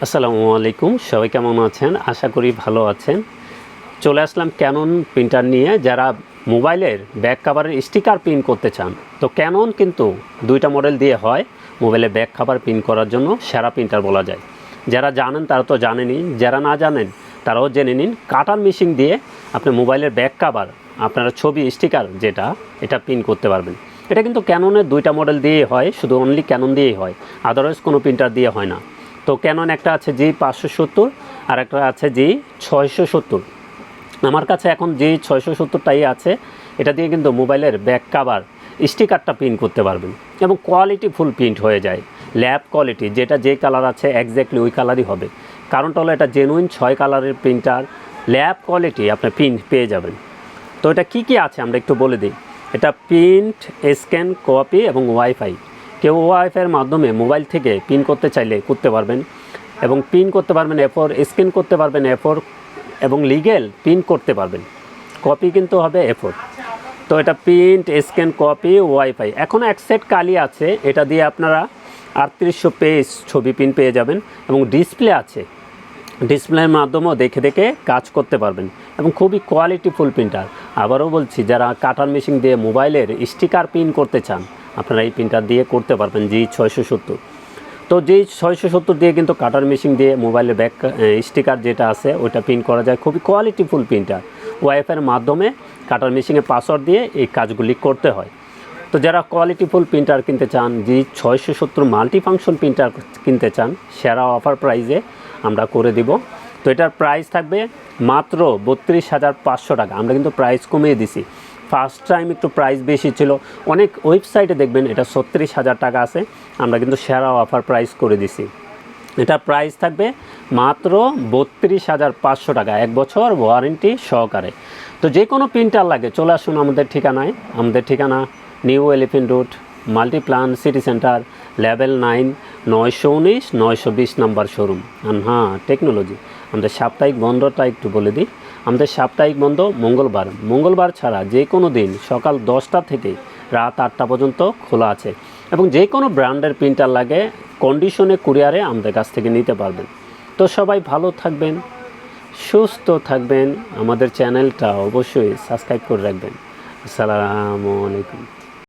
আসসালামু আলাইকুম, সবাই কেমন আছেন? আশা করি ভালো আছেন। চলে আসলাম ক্যানন প্রিন্টার নিয়ে। যারা মোবাইলের ব্যাক কাভারের স্টিকার প্রিন্ট করতে চান, তো ক্যানন কিন্তু দুইটা মডেল দিয়ে হয়। মোবাইলের ব্যাক কাভার প্রিন্ট করার জন্য সেরা প্রিন্টার বলা যায়। যারা জানেন তারা তো জানেনই, যারা না জানেন তারাও জেনে নিন। কাটার মেশিন দিয়ে আপনি মোবাইলের ব্যাক কাভার, আপনারা ছবি স্টিকার যেটা, এটা প্রিন্ট করতে পারবেন। এটা কিন্তু ক্যাননের দুইটা মডেল দিয়েই হয়, শুধু অনলি ক্যানন দিয়েই হয়, আদারওয়াইজ কোনো প্রিন্টার দিয়ে হয় না। তো ক্যানন একটা আছে G570 আর একটা আছে G670। আমার কাছে এখন G670টাই আছে। এটা দিয়ে কিন্তু মোবাইলের ব্যাক কাভার স্টিকারটা প্রিন্ট করতে পারবেন এবং কোয়ালিটি ফুল প্রিন্ট হয়ে যায়। ল্যাব কোয়ালিটি, যেটা যে কালার আছে একজ্যাক্টলি ওই কালারই হবে। কারণটা হলো এটা জেনুইন 6 কালারের প্রিন্টার, ল্যাব কোয়ালিটি আপনি প্রিন্ট পেয়ে যাবেন। তো এটা কী আছে আমরা একটু বলে দিই। এটা প্রিন্ট, স্ক্যান, কপি এবং ওয়াইফাই। কেউ ওয়াইফাইয়ের মাধ্যমে মোবাইল থেকে প্রিন্ট করতে চাইলে করতে পারবেন, এবং প্রিন্ট করতে পারবেন A4, স্ক্যান করতে পারবেন A4 এবং লিগ্যাল প্রিন্ট করতে পারবেন। কপি কিন্তু হবে A4। তো এটা প্রিন্ট, স্ক্যান, কপি, ওয়াইফাই। এখনও এক সেট কালি আছে, এটা দিয়ে আপনারা 3800 পেজ ছবি প্রিন্ট পেয়ে যাবেন এবং ডিসপ্লে আছে। ডিসপ্লের মাধ্যমেও দেখে দেখে কাজ করতে পারবেন এবং খুবই কোয়ালিটিফুল প্রিন্টার। আবারও বলছি, যারা কাটার মেশিন দিয়ে মোবাইলের স্টিকার প্রিন্ট করতে চান, আপনারা এই প্রিন্টার দিয়ে করতে পারবেন G670। তো G670 দিয়ে কিন্তু কাটার মেশিন দিয়ে মোবাইলের ব্যাক স্টিকার যেটা আছে ওইটা প্রিন্ট করা যায়। খুবই কোয়ালিটিফুল প্রিন্টার। ওয়াইফাইয়ের মাধ্যমে কাটার মেশিনে পাসওয়ার্ড দিয়ে এই কাজগুলি করতে হয়। তো যারা কোয়ালিটিফুল প্রিন্টার কিনতে চান, G670 মাল্টিফাংশন প্রিন্টার কিনতে চান, সেরা অফার প্রাইসে আমরা করে দিব। তো এটার প্রাইস থাকবে মাত্র 32,500 টাকা। আমরা কিন্তু প্রাইস কমিয়ে দিছি। ফার্স্ট টাইম একটু প্রাইস বেশি ছিল, অনেক ওয়েবসাইটে দেখবেন এটা 36,000 টাকা আছে। আমরা কিন্তু সেরা অফার প্রাইস করে দিছি। এটা প্রাইস থাকবে মাত্র 32,500 টাকা, 1 বছর ওয়ারেন্টি সহকারে। তো যে কোনো প্রিন্টার লাগে চলে আসুন আমাদের ঠিকানায়। আমাদের ঠিকানা new elephant road, Multiplan city centre, level 9, 919 920 number showroom. হ্যাঁ, টেকনোলজি। আমাদের সাপ্তাহিক বন্ধটা একটু বলে দিই। আমাদের সাপ্তাহিক বন্ধ মঙ্গলবার ছাড়া যে কোনো দিন সকাল 10টা থেকে রাত 8টা পর্যন্ত খোলা আছে, এবং যে কোনো ব্র্যান্ডের প্রিন্টার লাগে কন্ডিশনে কুরিয়ারে আমাদের কাছ থেকে নিতে পারবেন। তো সবাই ভালো থাকবেন, সুস্থ থাকবেন। আমাদের চ্যানেলটা অবশ্যই সাবস্ক্রাইব করে রাখবেন। আসসালামু আলাইকুম।